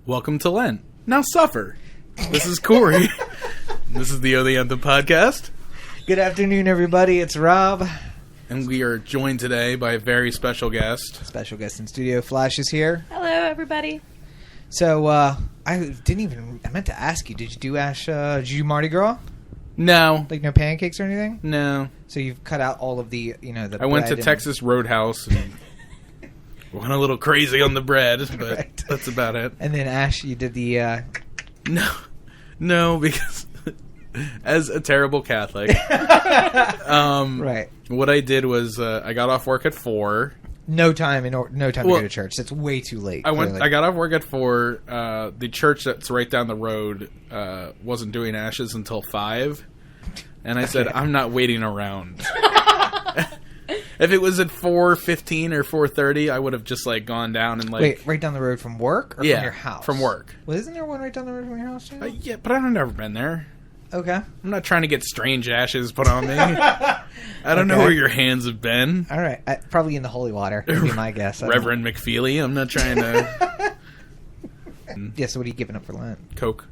Welcome to Lent. Now suffer. This is Cory. This is the Anthem podcast. Good afternoon, everybody. It's Rob. And we are joined today by a very special guest. Special guest in studio. Flash is here. Hello, everybody. So, I meant to ask you, did you do Mardi Gras? No. Like no pancakes or anything? No. So you've cut out all of the, the I went to Texas Roadhouse and went a little crazy on the bread, but right. That's about it. And then, Ash, you did the... No, because as a terrible Catholic, right. What I did was I got off work at 4. No time to go to church. It's way too late. I got off work at 4. The church that's right down the road wasn't doing ashes until 5, and I said, I'm not waiting around. If it was at 4:15 or 4:30, I would have just gone down and Wait, right down the road from work or from your house? From work. Well, isn't there one right down the road from your house? Yeah, but I've never been there. Okay. I'm not trying to get strange ashes put on me. I don't know where your hands have been. All right. Probably in the holy water, would be my guess. Reverend McFeely. I'm not trying to... Yeah, so what are you giving up for Lent? Coke.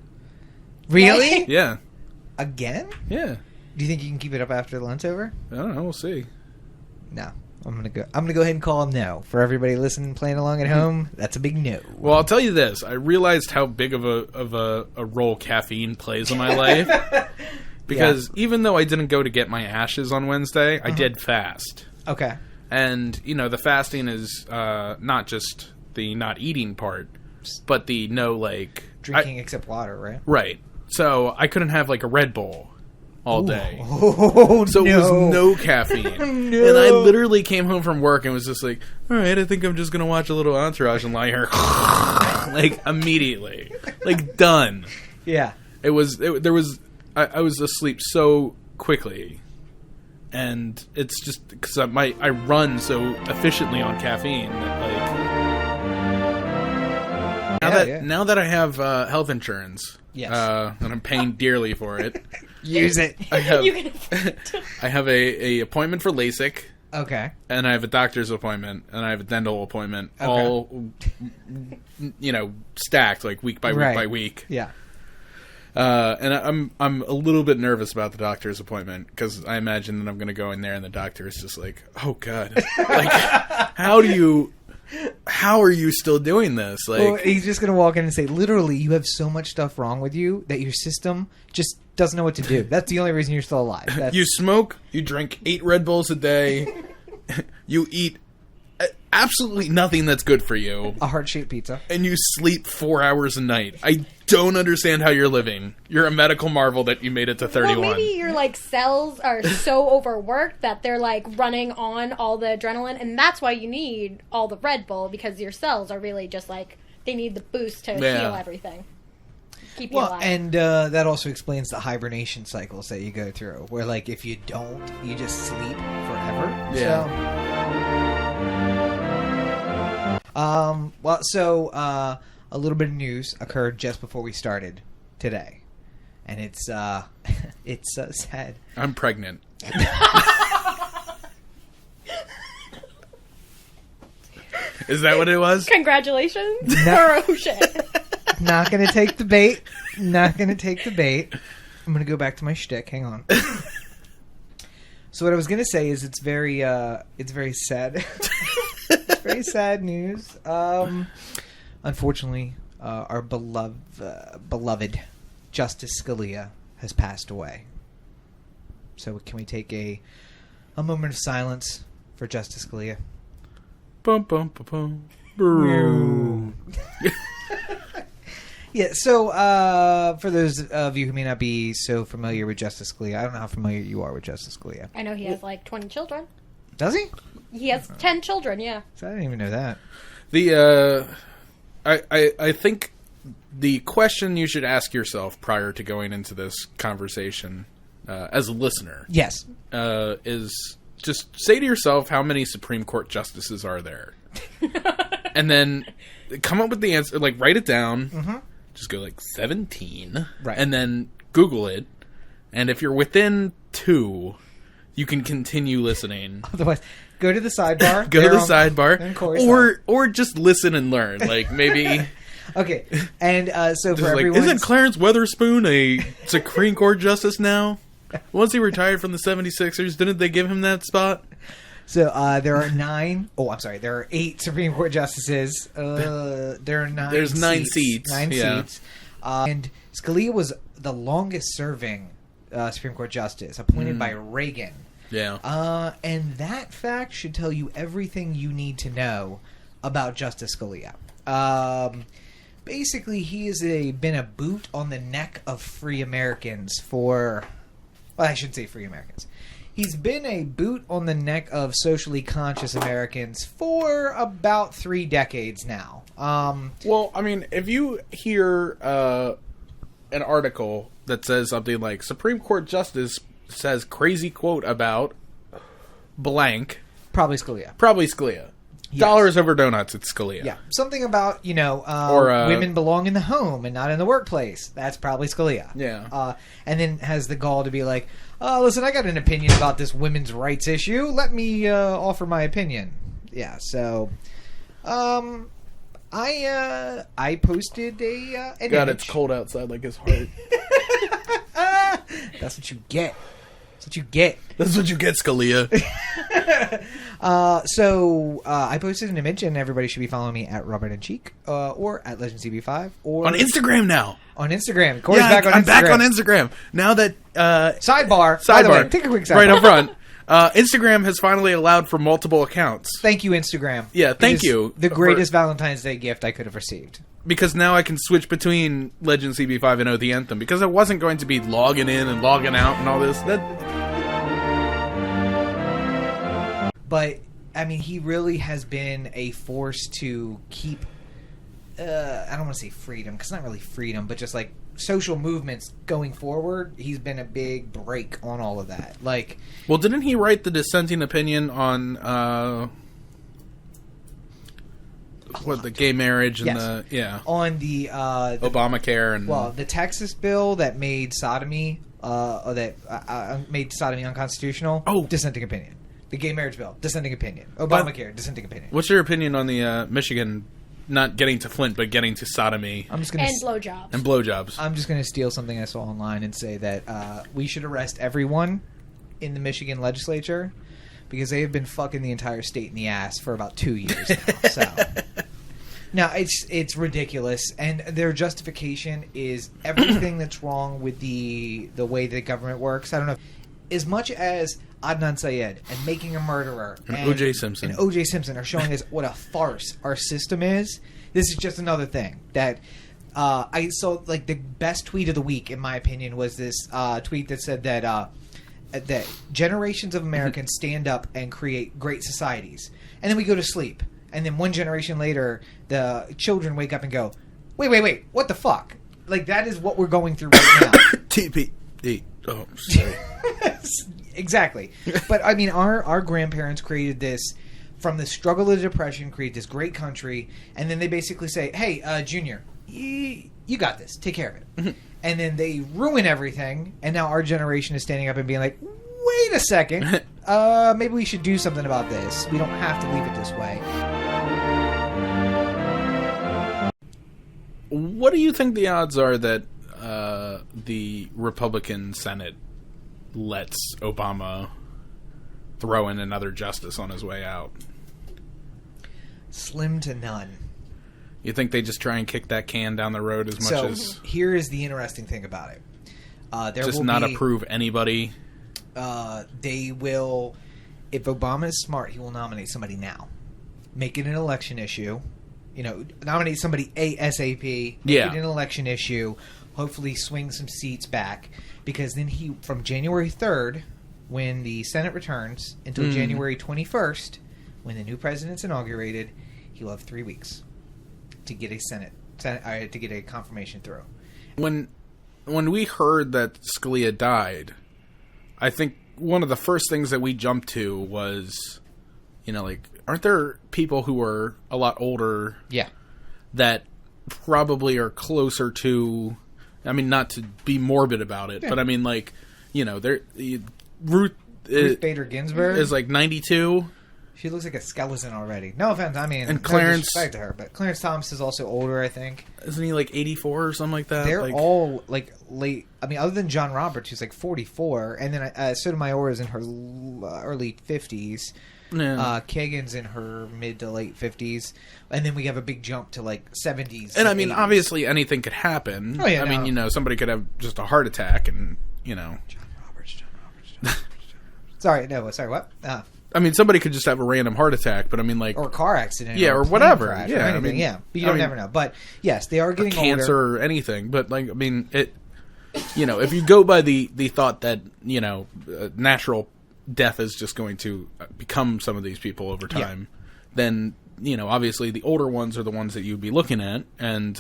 Really? Yeah. Again? Yeah. Do you think you can keep it up after Lent's over? I don't know. We'll see. No. I'm gonna go ahead and call him no. For everybody listening, playing along at home, that's a big no. Well, I'll tell you this: I realized how big of a role caffeine plays in my life. Because even though I didn't go to get my ashes on Wednesday, I did fast. Okay. And the fasting is not just the not eating part, but the drinking except water, right? Right. So I couldn't have a Red Bull all day. Oh, so no. It was no caffeine. No. And I literally came home from work and was just like, all right, I think I'm just going to watch a little Entourage and lie here. Immediately. Done. Yeah. I was asleep so quickly. And it's just because I run so efficiently on caffeine that now that I have health insurance, yes. And I'm paying dearly for it. Use it. I have a appointment for LASIK. Okay. And I have a doctor's appointment, and I have a dental appointment, all stacked week by week by week. Yeah. And I'm a little bit nervous about the doctor's appointment because I imagine that I'm going to go in there and the doctor is just like, "Oh God, how are you still doing this?" Well, he's just going to walk in and say, "Literally, you have so much stuff wrong with you that your system just doesn't know what to do. That's the only reason you're still alive." You smoke, you drink 8 Red Bulls a day, you eat absolutely nothing that's good for you. A heart-shaped pizza. And you sleep 4 hours a night. I don't understand how you're living. You're a medical marvel that you made it to 31. Well, maybe your cells are so overworked that they're running on all the adrenaline, and that's why you need all the Red Bull, because your cells are really just they need the boost to heal everything. Keep you alive. And that also explains the hibernation cycles that you go through, where if you don't, you just sleep forever. Yeah. So, a little bit of news occurred just before we started today, and it's sad. I'm pregnant. Is that what it was? Congratulations. No. Oh, shit. Not gonna take the bait. Not gonna take the bait. I'm gonna go back to my shtick. Hang on. So what I was gonna say is it's very sad. It's very sad news. Unfortunately, our beloved Justice Scalia has passed away. So can we take a moment of silence for Justice Scalia? Bum, bum, bum, bum. Yeah, so for those of you who may not be so familiar with Justice Scalia, I don't know how familiar you are with Justice Scalia. I know he has 20 children. Does he? He has 10 children, yeah. So I didn't even know that. I think the question you should ask yourself prior to going into this conversation, as a listener, yes, is just say to yourself, how many Supreme Court justices are there? And then come up with the answer, write it down. Mm-hmm. Just go 17, right? And then Google it. And if you're within 2, you can continue listening. Otherwise, go to the sidebar. Go to the sidebar, or just listen and learn. Maybe Okay, and so for Just like, everyone, isn't Clarence Weatherspoon a Supreme Court justice now? Once he retired from the 76ers, didn't they give him that spot? So there are 9. Oh, I'm sorry. There are 8 Supreme Court justices. There are 9. There's 9 seats. 9 yeah. seats. And Scalia was the longest serving Supreme Court justice, appointed by Reagan. Yeah. And that fact should tell you everything you need to know about Justice Scalia. Basically, he has been a boot on the neck of free Americans for... Well, I shouldn't say free Americans. He's been a boot on the neck of socially conscious Americans for about 3 decades now. Well, I mean, if you hear an article that says something like Supreme Court Justice says crazy quote about blank. Probably Scalia. Probably Scalia. Yes. Dollars over donuts, it's Scalia. Yeah. Something about, Or, women belong in the home and not in the workplace. That's probably Scalia. Yeah. And then has the gall to be like, listen, I got an opinion about this women's rights issue. Let me offer my opinion. Yeah, so... I posted an God, image. it's cold outside like his heart. That's what you get. That's what you get. That's what you get, Scalia. So I posted an image, and everybody should be following me at Robert and Cheek, or at LegendCB5, or On Instagram now. On Instagram. Corey's Yeah, back on Instagram. I'm back on Instagram. Now that... Sidebar. By the way, take a quick sidebar. Right up front. Instagram has finally allowed for multiple accounts. Thank you, Instagram. Yeah, thank It is you. The greatest Valentine's Day gift I could have received. Because now I can switch between Legend CB5 and the Anthem. Because I wasn't going to be logging in and logging out and all this. But, I mean, he really has been a force to keep... I don't want to say freedom, because it's not really freedom, but just like social movements going forward. He's been a big break on all of that. Like, well, didn't he write the dissenting opinion on the gay marriage and on the Obamacare and the Texas bill that made sodomy made sodomy unconstitutional? Oh, dissenting opinion. The gay marriage bill, dissenting opinion. Obamacare, dissenting opinion. What's your opinion on the Michigan? Not getting to Flint, but getting to sodomy. And blowjobs. And blowjobs. I'm just going to steal something I saw online and say that we should arrest everyone in the Michigan legislature because they have been fucking the entire state in the ass for about 2 years now. So, now it's ridiculous, and their justification is everything that's wrong with the way the government works. I don't know. As much as Adnan Syed and Making a Murderer and O.J. Simpson are showing us what a farce our system is, this is just another thing that I saw. Like, the best tweet of the week, in my opinion, was this tweet that said that generations of Americans stand up and create great societies, and then we go to sleep, and then one generation later the children wake up and go, wait, what the fuck? Like, that is what we're going through right now. TPE. Oh, sorry. Exactly. But, I mean, our grandparents created this from the struggle of the Depression, create this great country, and then they basically say, hey, Junior, you got this. Take care of it. Mm-hmm. And then they ruin everything, and now our generation is standing up and being like, wait a second, maybe we should do something about this. We don't have to leave it this way. What do you think the odds are that the Republican Senate lets Obama throw in another justice on his way out? Slim to none. You think they just try and kick that can down the road as much as... here is the interesting thing about it. Approve anybody? They will... If Obama is smart, he will nominate somebody now. Make it an election issue. Nominate somebody ASAP. Make it an election issue. Hopefully swing some seats back. Because then from January 3rd, when the Senate returns, until January 21st, when the new president's inaugurated, he'll have 3 weeks to get to get a confirmation through. When we heard that Scalia died, I think one of the first things that we jumped to was, aren't there people who are a lot older? Yeah. That probably are closer to, not to be morbid about it, but Ruth Bader Ginsburg is like 92. She looks like a skeleton already. No offense, I mean, and no Clarence, disrespect to her, but Clarence Thomas is also older, I think. Isn't he like 84 or something like that? They're all like late. I mean, other than John Roberts, who's like 44, and then Sotomayor is in her early 50s. Yeah. Kagan's in her mid to late 50s, and then we have a big jump to like 70s. And I mean, 80s. Obviously, anything could happen. Oh, yeah, I mean, somebody could have just a heart attack, and John Roberts. Sorry, what? I mean, somebody could just have a random heart attack, but I mean, like... Or a car accident. Yeah, or or whatever. Crash, yeah, or anything, I mean... Yeah, but you never know. But, yes, they are getting cancer older. or anything, but, like, I mean, it... if you go by the thought that, natural death is just going to become some of these people over time, then, obviously the older ones are the ones that you'd be looking at, and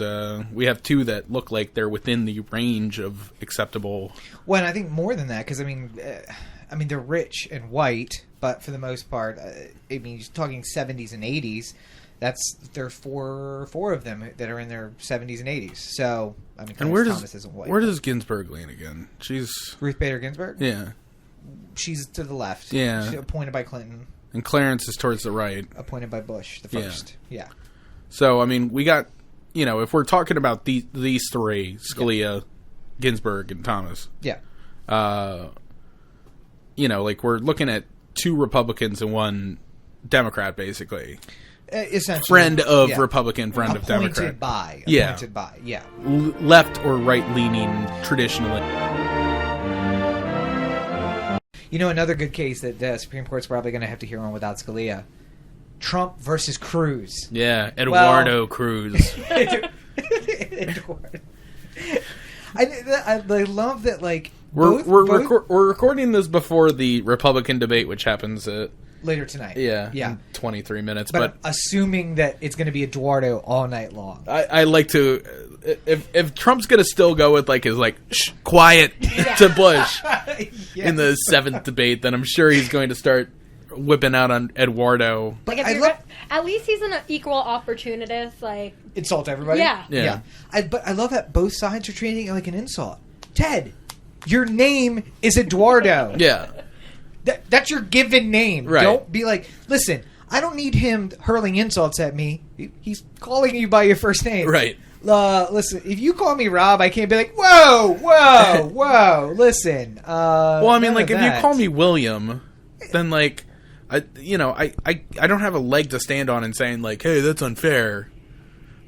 we have two that look like they're within the range of acceptable... Well, and I think more than that, because, I mean, they're rich and white... But for the most part, I mean, you're talking 70s and 80s. There's four of them that are in their 70s and 80s. So, I mean, Thomas isn't white. Where does Ginsburg lean again? She's Ruth Bader Ginsburg. Yeah, she's to the left. Yeah, she's appointed by Clinton. And Clarence is towards the right. Appointed by Bush, the first. Yeah. So, I mean, we got if we're talking about these three, Scalia, Ginsburg, and Thomas. Yeah. Like we're looking at two Republicans and one Democrat, basically. Essentially. Friend of Republican, friend of Democrat. Appointed by, yeah. Left or right-leaning, traditionally. Another good case that the Supreme Court's probably going to have to hear on without Scalia. Trump versus Cruz. Yeah, Eduardo Cruz. Eduardo. I love that, like... We're recording this before the Republican debate, which happens later tonight. Yeah, in 23 minutes. But assuming that it's going to be Eduardo all night long. I like to, if Trump's going to still go with like his quiet to Bush in the 7th debate, then I'm sure he's going to start whipping out on Eduardo. But at least he's an equal opportunist. Like insult everybody. Yeah. But I love that both sides are treating it like an insult. Ted. Your name is Eduardo. Yeah. That's your given name. Right. Don't be like, listen, I don't need him hurling insults at me. He's calling you by your first name. Right. Listen, if you call me Rob, I can't be like, whoa, listen. Well, I mean, like, if you call me William, then, like, I don't have a leg to stand on in saying, like, hey, that's unfair.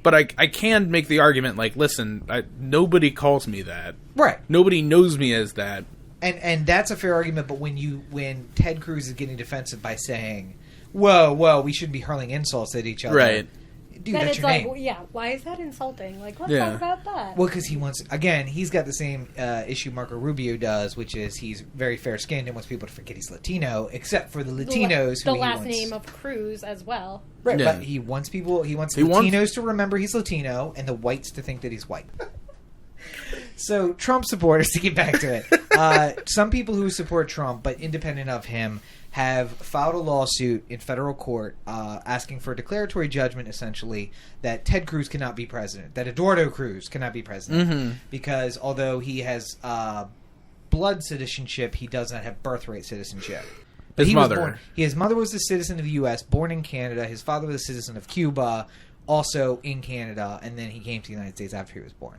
But I can make the argument, like, listen, nobody calls me that. Right. Nobody knows me as that. And that's a fair argument, but when Ted Cruz is getting defensive by saying, whoa, we shouldn't be hurling insults at each other. Right. Dude, then that's it's your like, name. yeah, why is that insulting? Like, let's talk about that. Well, because he's got the same issue Marco Rubio does, which is he's very fair-skinned and wants people to forget he's Latino, except for the Latinos the last name of Cruz as well. Right, but he wants Latinos to remember he's Latino and the whites to think that he's white. So, Trump supporters, to get back to it, some people who support Trump, but independent of him, have filed a lawsuit in federal court asking for a declaratory judgment, essentially, that Ted Cruz cannot be president, that Eduardo Cruz cannot be president, because although he has blood citizenship, he does not have birthright citizenship. But his mother was a citizen of the U.S., born in Canada. His father was a citizen of Cuba, also in Canada, and then he came to the United States after he was born.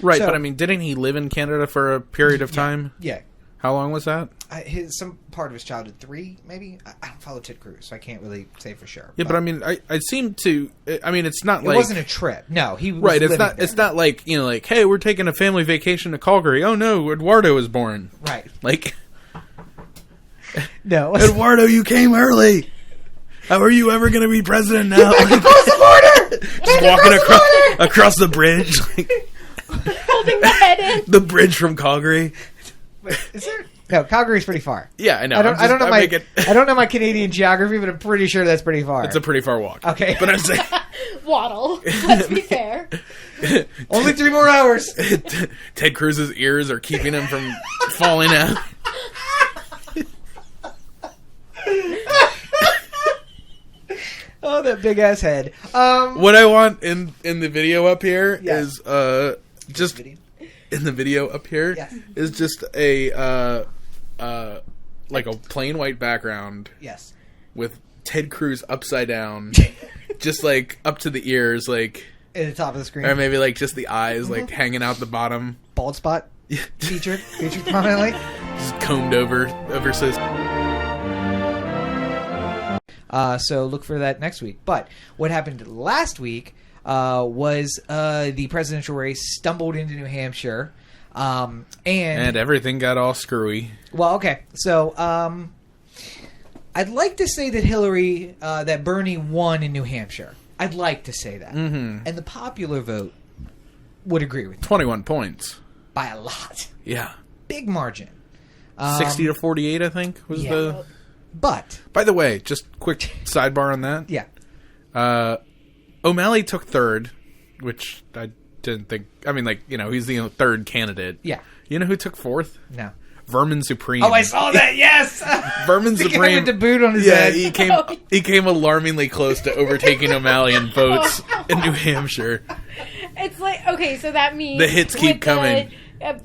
Right, but I mean, didn't he live in Canada for a period of time? Yeah. How long was that? Some part of his childhood, 3, maybe? I don't follow Ted Cruz, so I can't really say for sure. Yeah, but I mean, I seem to... I mean, it's not like... It wasn't a trip. No, he was right, living there. It's not like, like, hey, we're taking a family vacation to Calgary. Oh, no, Eduardo was born. Right. Like... No. Eduardo, you came early. How are you ever going to be president now? Back across the border! Just walking across the bridge. Like, holding the head in. The bridge from Calgary. Wait, is there? No, Calgary's pretty far. Yeah, I know. I don't know my Canadian geography, but I'm pretty sure that's pretty far. It's a pretty far walk. Okay, but I'm saying waddle. Let's be fair. Only 3 more hours. Ted Cruz's ears are keeping him from falling out. Oh, that big ass head. What I want in the video up here is just in the video up here is just a like a plain white background. Yes. With Ted Cruz upside down, just like up to the ears, like at the top of the screen, or maybe like just the eyes, like hanging out the bottom, bald spot, featured prominently, just combed over so. So look for that next week. But what happened last week was the presidential race stumbled into New Hampshire, and everything got all screwy. Well, okay, so I'd like to say that Bernie won in New Hampshire. I'd like to say that, and the popular vote would agree with me. 21 points by a lot. Yeah, big margin. 60 to 48, I think was the. But by the way, just quick sidebar on that. Yeah. O'Malley took third, which I didn't think. I mean, like, you know, he's the third candidate. Yeah. You know who took fourth? No. Vermin Supreme. Oh, I saw that. Yes. Vermin Supreme. With the boot on his head. He came alarmingly close to overtaking O'Malley in votes in New Hampshire. It's like, okay, so that means the hits keep coming.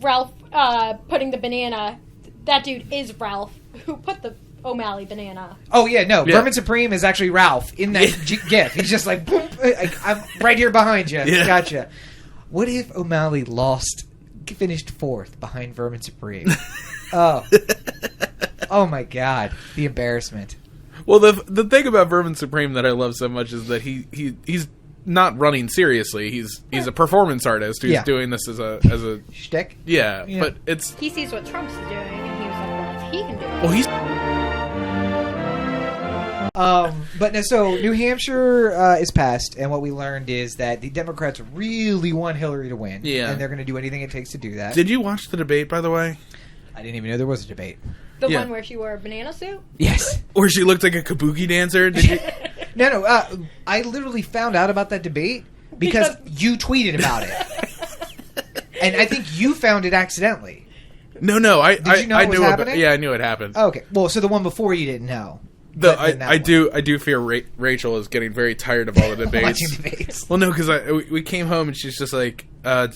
Ralph putting the banana. That dude is Ralph who put the O'Malley banana. Oh, yeah, no. Yeah. Vermin Supreme is actually Ralph in that gif. He's just like, boom, I'm right here behind you. Yeah. Gotcha. What if O'Malley finished fourth behind Vermin Supreme? Oh my God. The embarrassment. Well, the thing about Vermin Supreme that I love so much is that he's not running seriously. He's a performance artist who's doing this as a shtick. Yeah, but he sees what Trump's doing and he was like, well, if he can do it. Well, he's but no, so New Hampshire is passed, and what we learned is that the Democrats really want Hillary to win. Yeah. And they're going to do anything it takes to do that. Did you watch the debate, by the way? I didn't even know there was a debate. The one where she wore a banana suit? Yes. Or she looked like a kabuki dancer? Did you? No. I literally found out about that debate because you tweeted about it. And I think you found it accidentally. No. Did you know it was happening? I knew it happened. Oh, okay. Well, so the one before you didn't know. I do fear Rachel is getting very tired of all the debates. Watching debates. Well, no, because we came home and she's just like, so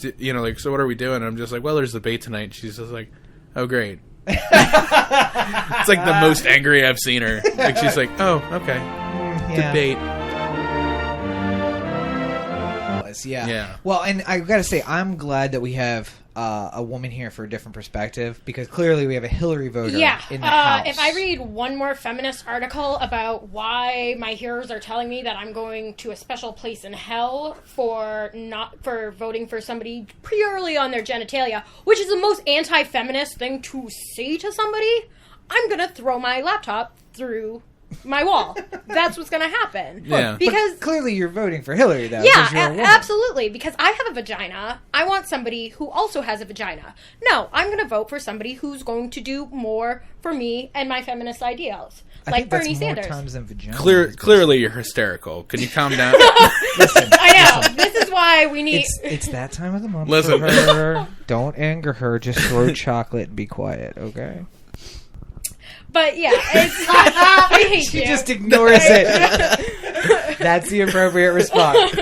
what are we doing? And I'm just like, well, there's a debate tonight. And she's just like, oh, great. It's like the most angry I've seen her. Like, she's like, oh, okay. Debate. Yeah. Well, and I gotta say, I'm glad that we have a woman here for a different perspective, because clearly we have a Hillary voter in the House. If I read one more feminist article about why my heroes are telling me that I'm going to a special place in hell for voting for somebody purely on their genitalia, which is the most anti-feminist thing to say to somebody, I'm gonna throw my laptop through my wall. That's what's going to happen. Yeah. Because but clearly you're voting for Hillary, though. Yeah, absolutely. Because I have a vagina. I want somebody who also has a vagina. No, I'm going to vote for somebody who's going to do more for me and my feminist ideals. Like Bernie Sanders. More times than vagina. Clearly you're hysterical. Can you calm down? Listen. I know. This is why we need... It's that time of the month for her. Don't anger her. Just throw chocolate and be quiet, okay? But yeah, I hate she just ignores it. That's the appropriate response.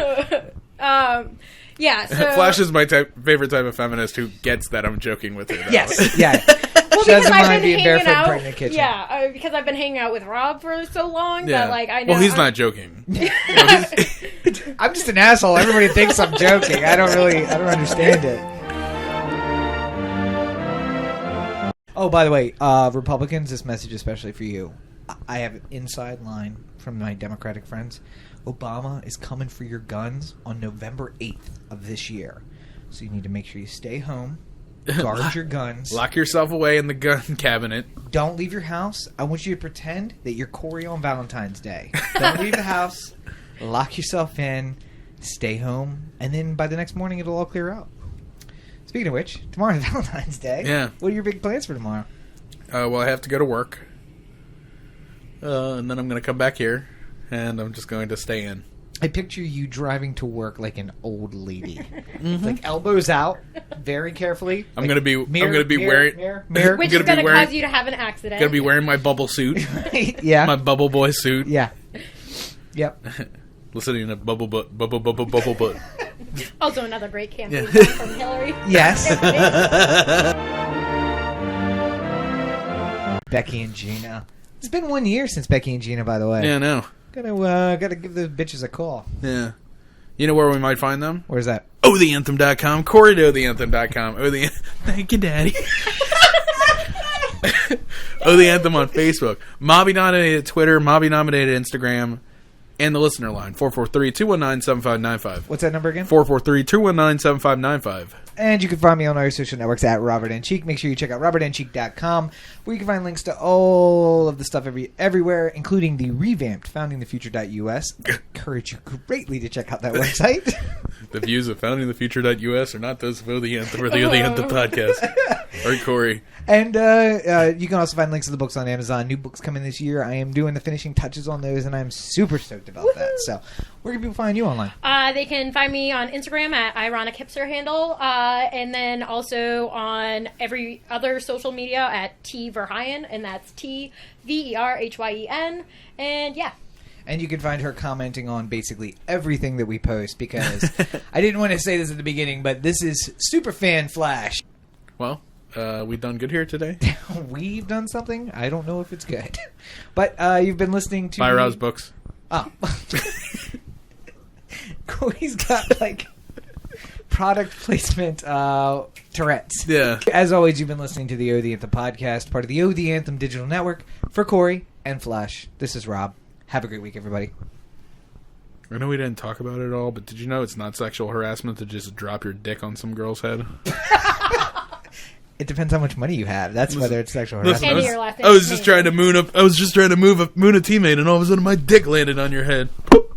Yeah. So, Flash is my favorite type of feminist who gets that I'm joking with her. Though. Yes. Yeah. Well, she doesn't mind being barefoot and pregnant in the kitchen. Yeah, because I've been hanging out with Rob for so long that I know. Well, he's not joking. I'm just an asshole. Everybody thinks I'm joking. I don't understand it. Oh, by the way, Republicans, this message especially for you. I have an inside line from my Democratic friends. Obama is coming for your guns on November 8th of this year. So you need to make sure you stay home, guard your guns. Lock yourself away in the gun cabinet. Don't leave your house. I want you to pretend that you're Cory on Valentine's Day. Don't leave the house. Lock yourself in. Stay home. And then by the next morning, it'll all clear out. Speaking of which, tomorrow's Valentine's Day. Yeah. What are your big plans for tomorrow? Well, I have to go to work. And then I'm going to come back here. And I'm just going to stay in. I picture you driving to work like an old lady. Mm-hmm. Like elbows out, very carefully. I'm going to be wearing... Which is going to cause you to have an accident. Going to be wearing my bubble suit. Yeah. My bubble boy suit. Yeah. Yep. Listening to bubble butt. Also another great campaign from Hillary. Yes. Becky and Gina. It's been 1 year since Becky and Gina, by the way. Yeah, I know. Gotta give those bitches a call. Yeah. You know where we might find them? Where's that? OhTheAnthem.com. Cory to OhTheAnthem.com. Thank you, Daddy. Oh, the Anthem on Facebook. Mobby nominated Twitter. Mobby nominated Instagram. And the listener line. 443-219-7595. What's that number again? 443-219-7595. And you can find me on our social networks at Robert N. Cheek. Make sure you check out robertncheek.com, where you can find links to all of the stuff everywhere, including the revamped FoundingTheFuture.us. I encourage you greatly to check out that website. The views of FoundingTheFuture.us are not those of the Anthem or the Anthem podcast. Or Cory. And you can also find links to the books on Amazon. New books coming this year. I am doing the finishing touches on those, and I'm super stoked about that. So, where can people find you online? They can find me on Instagram at Ironic Hipster handle, and then also on every other social media at T Verheyen, and that's TVERHYEN. And yeah. And you can find her commenting on basically everything that we post, because I didn't want to say this at the beginning, but this is Superfan Flash. Well, we've done good here today. We've done something? I don't know if it's good. But you've been listening to... Buy Rob's books. Oh. Cory's got, like, product placement Tourette's. Yeah. As always, you've been listening to the Oh The Anthem podcast, part of the Oh The Anthem digital network. For Cory and Flash, this is Rob. Have a great week, everybody. I know we didn't talk about it at all, but did you know it's not sexual harassment to just drop your dick on some girl's head? It depends how much money you have. That's whether it's sexual harassment. I was just trying to moon a teammate, and all of a sudden my dick landed on your head. Poop.